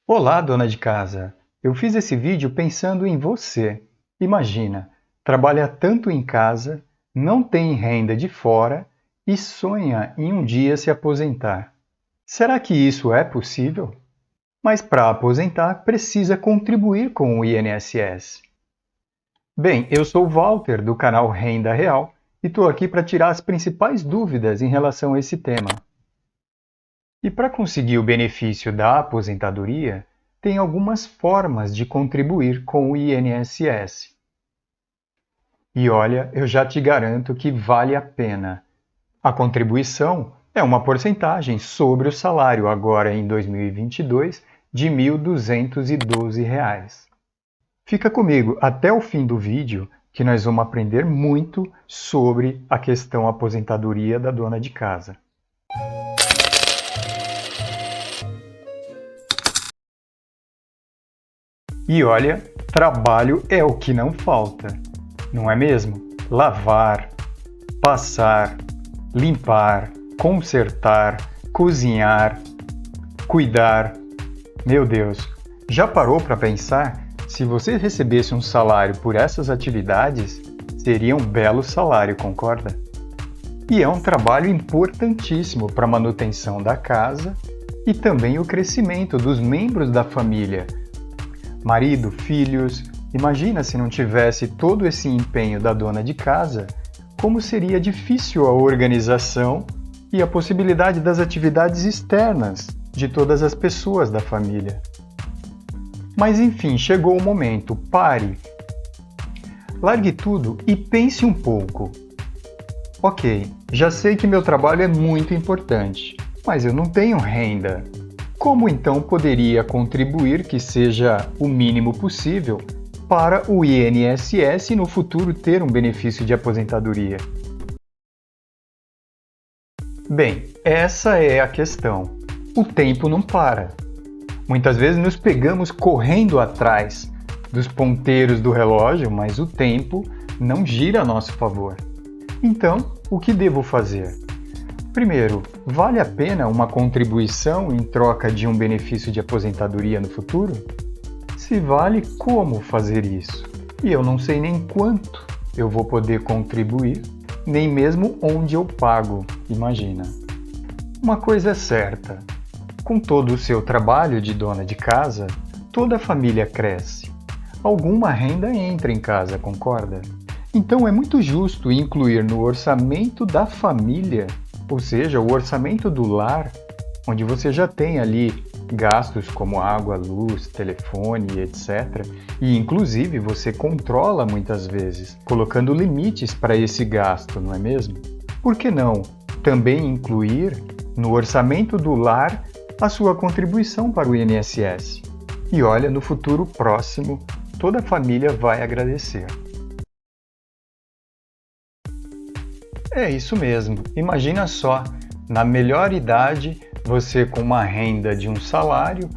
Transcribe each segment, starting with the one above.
Olá, dona de casa! Eu fiz esse vídeo pensando em você. Imagina, trabalha tanto em casa, não tem renda de fora e sonha em um dia se aposentar. Será que isso é possível? Mas para aposentar, precisa contribuir com o INSS. Bem, eu sou o Walter, do canal Renda Real, e estou aqui para tirar as principais dúvidas em relação a esse tema. E para conseguir o benefício da aposentadoria, tem algumas formas de contribuir com o INSS. E olha, eu já te garanto que vale a pena. A contribuição é uma porcentagem sobre o salário, agora em 2022, de R$ 1.212. Fica comigo até o fim do vídeo, que nós vamos aprender muito sobre a questão aposentadoria da dona de casa. E olha, trabalho é o que não falta, não é mesmo? Lavar, passar, limpar, consertar, cozinhar, cuidar. Meu Deus, já parou para pensar? Se você recebesse um salário por essas atividades, seria um belo salário, concorda? E é um trabalho importantíssimo para a manutenção da casa e também o crescimento dos membros da família. Marido, filhos, imagina se não tivesse todo esse empenho da dona de casa, como seria difícil a organização e a possibilidade das atividades externas de todas as pessoas da família. Mas enfim, chegou o momento, pare. Largue tudo e pense um pouco. Ok, já sei que meu trabalho é muito importante, mas eu não tenho renda. Como então poderia contribuir que seja o mínimo possível para o INSS e no futuro ter um benefício de aposentadoria? Bem, essa é a questão. O tempo não para. Muitas vezes nos pegamos correndo atrás dos ponteiros do relógio, mas o tempo não gira a nosso favor. Então, o que devo fazer? Primeiro, vale a pena uma contribuição em troca de um benefício de aposentadoria no futuro? Se vale, como fazer isso? E eu não sei nem quanto eu vou poder contribuir, nem mesmo onde eu pago, imagina. Uma coisa é certa, com todo o seu trabalho de dona de casa, toda a família cresce. Alguma renda entra em casa, concorda? Então é muito justo incluir no orçamento da família, ou seja, o orçamento do lar, onde você já tem ali gastos como água, luz, telefone, etc. E inclusive você controla muitas vezes, colocando limites para esse gasto, não é mesmo? Por que não também incluir no orçamento do lar a sua contribuição para o INSS? E olha, no futuro próximo, toda a família vai agradecer. É isso mesmo. Imagina só, na melhor idade, você com uma renda de um salário,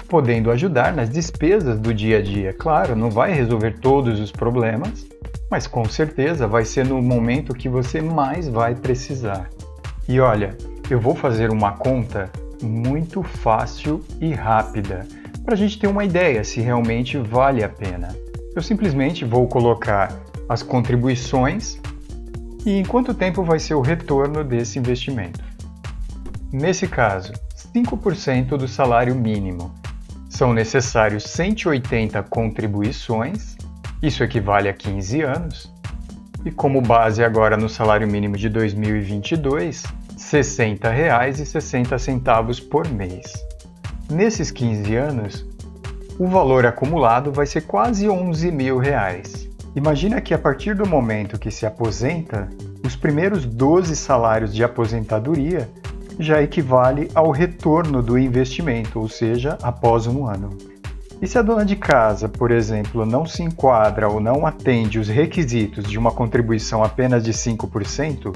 podendo ajudar nas despesas do dia a dia. Claro, não vai resolver todos os problemas, mas com certeza vai ser no momento que você mais vai precisar. E olha, eu vou fazer uma conta muito fácil e rápida, para a gente ter uma ideia se realmente vale a pena. Eu simplesmente vou colocar as contribuições e em quanto tempo vai ser o retorno desse investimento. Nesse caso, 5% do salário mínimo. São necessários 180 contribuições, isso equivale a 15 anos. E como base agora no salário mínimo de 2022, R$ 60,60 por mês. Nesses 15 anos, o valor acumulado vai ser quase R$ 11.000. Imagina que a partir do momento que se aposenta, os primeiros 12 salários de aposentadoria já equivale ao retorno do investimento, ou seja, após um ano. E se a dona de casa, por exemplo, não se enquadra ou não atende os requisitos de uma contribuição apenas de 5%,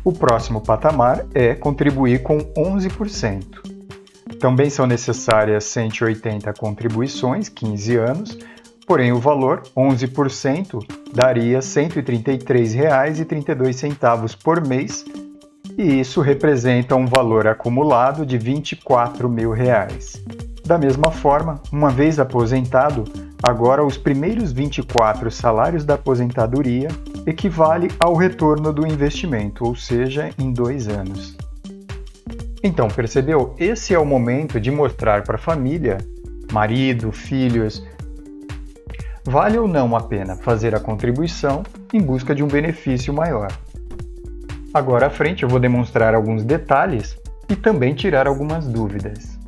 o próximo patamar é contribuir com 11%. Também são necessárias 180 contribuições, 15 anos, porém o valor, 11%, daria R$ 133,32 por mês, e isso representa um valor acumulado de R$ 24.000. Da mesma forma, uma vez aposentado, agora os primeiros 24 salários da aposentadoria equivale ao retorno do investimento, ou seja, em 2 anos. Então, percebeu? Esse é o momento de mostrar para a família, marido, filhos, vale ou não a pena fazer a contribuição em busca de um benefício maior. Agora à frente eu vou demonstrar alguns detalhes e também tirar algumas dúvidas.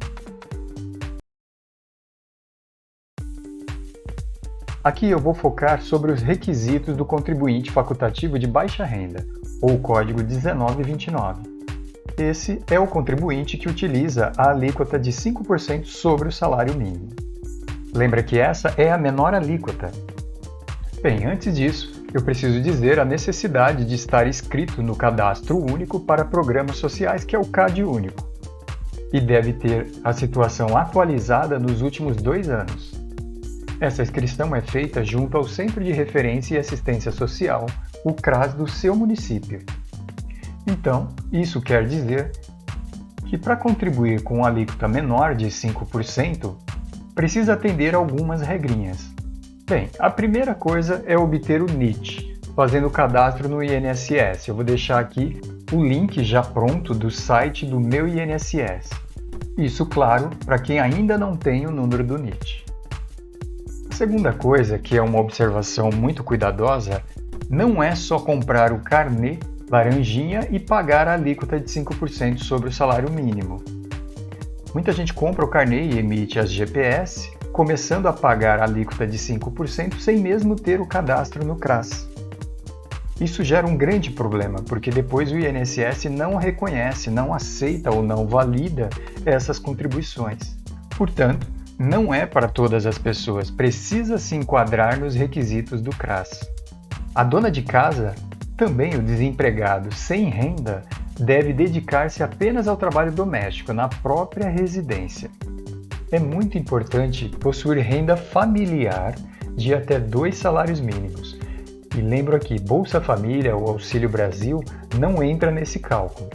Aqui eu vou focar sobre os requisitos do contribuinte facultativo de baixa renda, ou código 1929. Esse é o contribuinte que utiliza a alíquota de 5% sobre o salário mínimo. Lembra que essa é a menor alíquota. Bem, antes disso, eu preciso dizer a necessidade de estar inscrito no Cadastro Único para Programas Sociais, que é o CAD Único, e deve ter a situação atualizada nos últimos 2 anos. Essa inscrição é feita junto ao Centro de Referência e Assistência Social, o CRAS do seu município. Então, isso quer dizer que para contribuir com uma alíquota menor de 5%, precisa atender algumas regrinhas. Bem, a primeira coisa é obter o NIT, fazendo o cadastro no INSS. Eu vou deixar aqui o link já pronto do site do meu INSS. Isso, claro, para quem ainda não tem o número do NIT. A segunda coisa, que é uma observação muito cuidadosa, não é só comprar o carnê laranjinha e pagar a alíquota de 5% sobre o salário mínimo. Muita gente compra o carnê e emite as GPS, começando a pagar a alíquota de 5% sem mesmo ter o cadastro no CRAS. Isso gera um grande problema, porque depois o INSS não reconhece, não aceita ou não valida essas contribuições. Portanto, não é para todas as pessoas, precisa se enquadrar nos requisitos do CRAS. A dona de casa, também o desempregado sem renda, deve dedicar-se apenas ao trabalho doméstico na própria residência. É muito importante possuir renda familiar de até 2 salários mínimos. E lembro aqui, Bolsa Família ou Auxílio Brasil não entra nesse cálculo.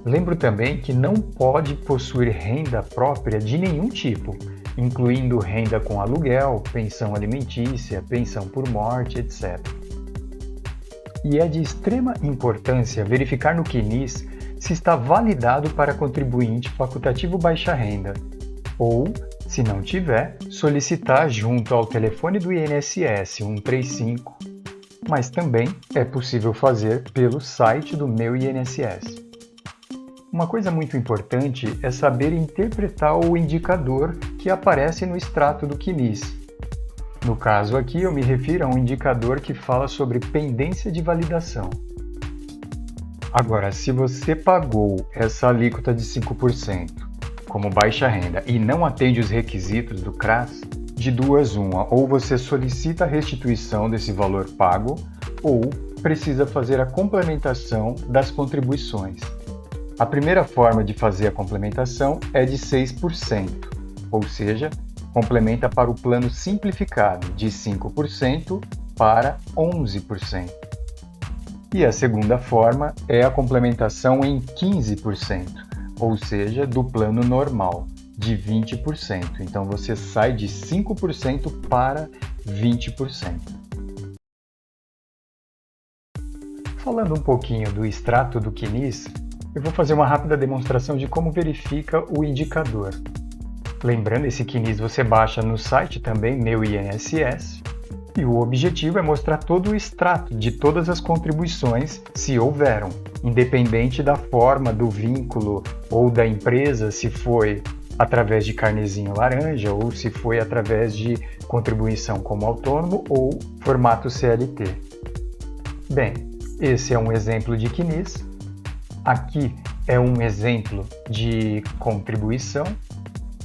Lembro também que não pode possuir renda própria de nenhum tipo, incluindo renda com aluguel, pensão alimentícia, pensão por morte, etc. E é de extrema importância verificar no CNIS se está validado para contribuinte facultativo baixa renda, ou, se não tiver, solicitar junto ao telefone do INSS 135, mas também é possível fazer pelo site do meu INSS. Uma coisa muito importante é saber interpretar o indicador que aparece no extrato do CNIS. No caso aqui, eu me refiro a um indicador que fala sobre pendência de validação. Agora, se você pagou essa alíquota de 5% como baixa renda e não atende os requisitos do CRAS, de duas uma, ou você solicita a restituição desse valor pago, ou precisa fazer a complementação das contribuições. A primeira forma de fazer a complementação é de 6%, ou seja, complementa para o plano simplificado de 5% para 11%. E a segunda forma é a complementação em 15%, ou seja, do plano normal, de 20%. Então você sai de 5% para 20%. Falando um pouquinho do extrato do CNIS, eu vou fazer uma rápida demonstração de como verifica o indicador. Lembrando, esse CNIS você baixa no site também, meu INSS, e o objetivo é mostrar todo o extrato de todas as contribuições, se houveram, independente da forma do vínculo ou da empresa, se foi através de carnezinho laranja ou se foi através de contribuição como autônomo ou formato CLT. Bem, esse é um exemplo de CNIS. Aqui é um exemplo de contribuição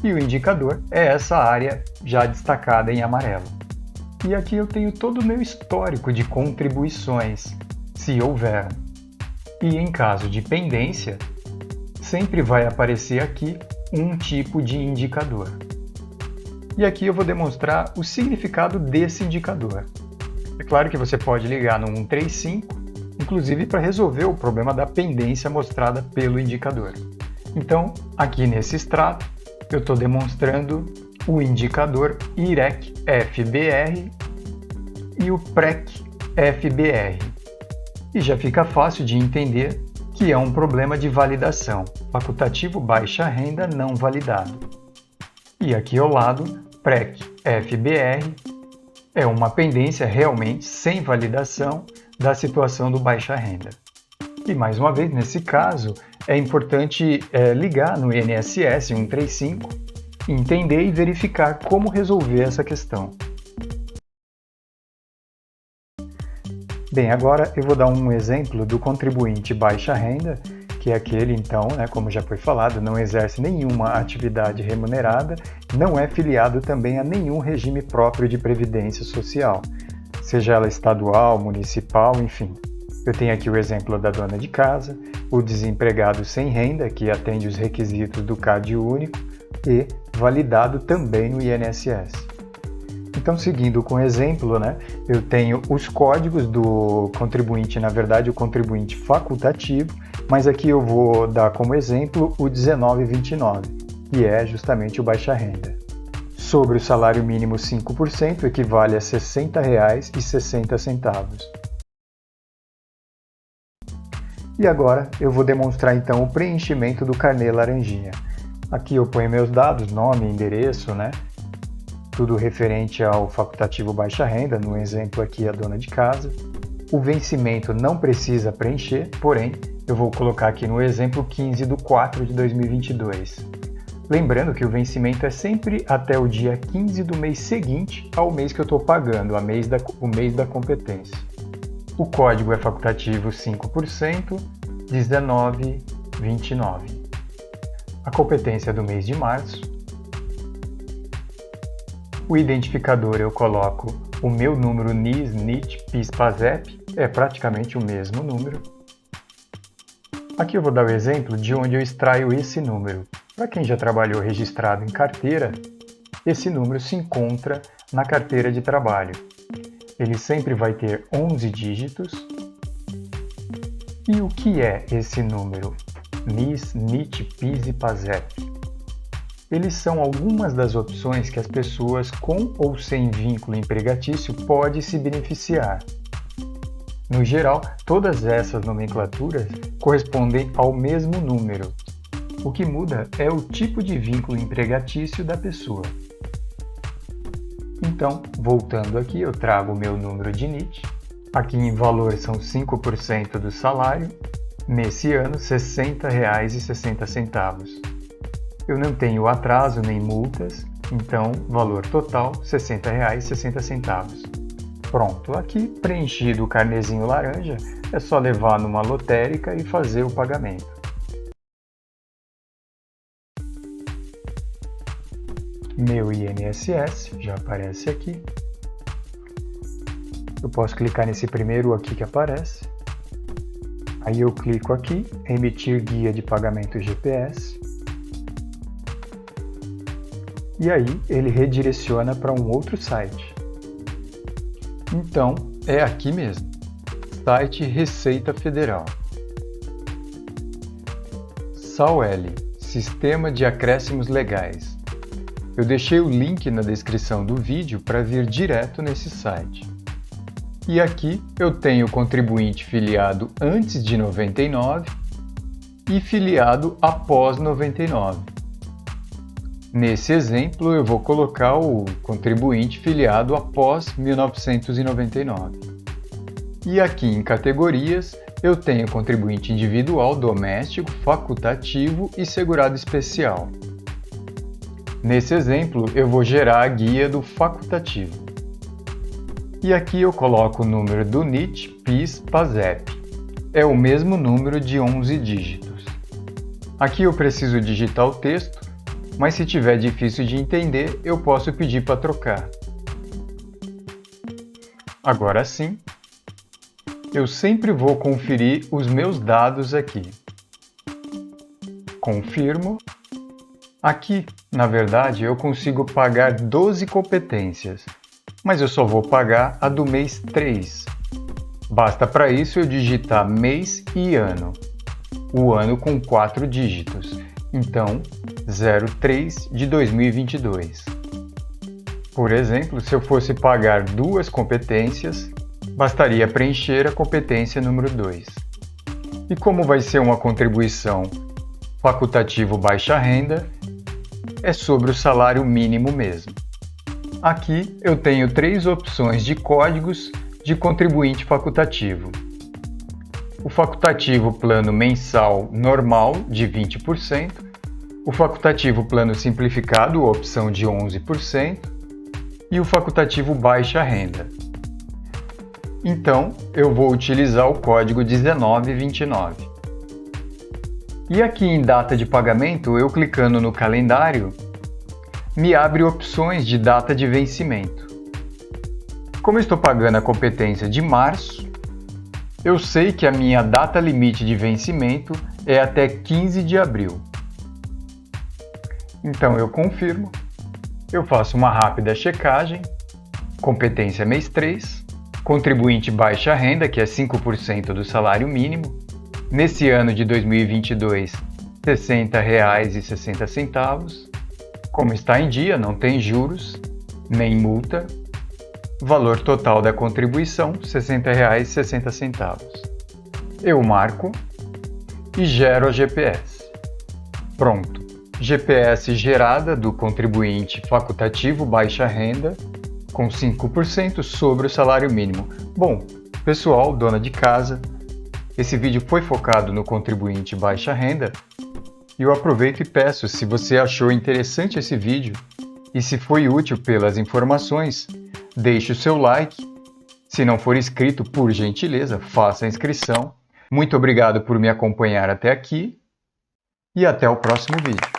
e o indicador é essa área já destacada em amarelo. E aqui eu tenho todo o meu histórico de contribuições, se houveram. E em caso de pendência, sempre vai aparecer aqui um tipo de indicador. E aqui eu vou demonstrar o significado desse indicador. É claro que você pode ligar no 135, inclusive para resolver o problema da pendência mostrada pelo indicador. Então, aqui nesse extrato, eu estou demonstrando o indicador IREC-FBR e o PREC-FBR. E já fica fácil de entender que é um problema de validação, facultativo baixa renda não validado. E aqui ao lado, PREC-FBR é uma pendência realmente sem validação da situação do baixa renda. E mais uma vez, nesse caso, é importante ligar no INSS 135, entender e verificar como resolver essa questão. Bem, agora eu vou dar um exemplo do contribuinte baixa renda, que é aquele, então, como já foi falado, não exerce nenhuma atividade remunerada, não é filiado também a nenhum regime próprio de previdência social, seja ela estadual, municipal, enfim. Eu tenho aqui o exemplo da dona de casa, o desempregado sem renda, que atende os requisitos do CAD único e validado também no INSS. Então, seguindo com o exemplo, eu tenho os códigos do contribuinte, na verdade o contribuinte facultativo, mas aqui eu vou dar como exemplo o 1929, que é justamente o baixa renda. Sobre o salário mínimo 5% equivale a R$ 60,60. E agora eu vou demonstrar então o preenchimento do carnê laranjinha. Aqui eu ponho meus dados, nome, endereço, tudo referente ao facultativo baixa renda, no exemplo aqui a dona de casa. O vencimento não precisa preencher, porém eu vou colocar aqui no exemplo 15/4/2022. Lembrando que o vencimento é sempre até o dia 15 do mês seguinte ao mês que eu estou pagando, o mês da competência. O código é facultativo 5%, 1929. A competência é do mês de março. O identificador eu coloco o meu número NIS, NIT, PIS, PASEP, é praticamente o mesmo número. Aqui eu vou dar o exemplo de onde eu extraio esse número. Para quem já trabalhou registrado em carteira, esse número se encontra na carteira de trabalho. Ele sempre vai ter 11 dígitos. E o que é esse número? NIS, NIT, PIS e PASEP. Eles são algumas das opções que as pessoas com ou sem vínculo empregatício podem se beneficiar. No geral, todas essas nomenclaturas correspondem ao mesmo número. O que muda é o tipo de vínculo empregatício da pessoa. Então, voltando aqui, eu trago o meu número de NIT. Aqui em valor são 5% do salário. Nesse ano, R$ 60,60. Eu não tenho atraso nem multas, então valor total R$ 60,60. Pronto, aqui preenchido o carnezinho laranja, é só levar numa lotérica e fazer o pagamento. Meu INSS já aparece aqui. Eu posso clicar nesse primeiro aqui que aparece. Aí eu clico aqui, emitir guia de pagamento GPS. E aí ele redireciona para um outro site. Então, é aqui mesmo, site Receita Federal. SAUL, Sistema de Acréscimos Legais. Eu deixei o link na descrição do vídeo para vir direto nesse site. E aqui eu tenho o contribuinte filiado antes de 99 e filiado após 99. Nesse exemplo, eu vou colocar o contribuinte filiado após 1999. E aqui em categorias, eu tenho contribuinte individual, doméstico, facultativo e segurado especial. Nesse exemplo, eu vou gerar a guia do facultativo. E aqui eu coloco o número do NIT, PIS, PASEP. É o mesmo número de 11 dígitos. Aqui eu preciso digitar o texto, mas se tiver difícil de entender, eu posso pedir para trocar. Agora sim, eu sempre vou conferir os meus dados aqui. Confirmo. Aqui, na verdade, eu consigo pagar 12 competências, mas eu só vou pagar a do mês 3. Basta para isso eu digitar mês e ano. O ano com 4 dígitos. Então, 03 de 2022. Por exemplo, se eu fosse pagar 2 competências, bastaria preencher a competência número 2. E como vai ser uma contribuição facultativo baixa renda, é sobre o salário mínimo mesmo. Aqui eu tenho 3 opções de códigos de contribuinte facultativo. O facultativo plano mensal normal de 20%, o facultativo plano simplificado, opção de 11%, e o facultativo baixa renda. Então, eu vou utilizar o código 1929. E aqui em data de pagamento, eu clicando no calendário, me abre opções de data de vencimento. Como eu estou pagando a competência de março, eu sei que a minha data limite de vencimento é até 15 de abril. Então eu confirmo, eu faço uma rápida checagem, competência mês 3, contribuinte baixa renda, que é 5% do salário mínimo, nesse ano de 2022, R$ 60,60, como está em dia, não tem juros, nem multa, valor total da contribuição, R$ 60,60. Eu marco e gero a GPS. Pronto. GPS gerada do contribuinte facultativo baixa renda com 5% sobre o salário mínimo. Bom, pessoal, dona de casa, esse vídeo foi focado no contribuinte baixa renda e eu aproveito e peço, se você achou interessante esse vídeo e se foi útil pelas informações, deixe o seu like. Se não for inscrito, por gentileza, faça a inscrição. Muito obrigado por me acompanhar até aqui e até o próximo vídeo.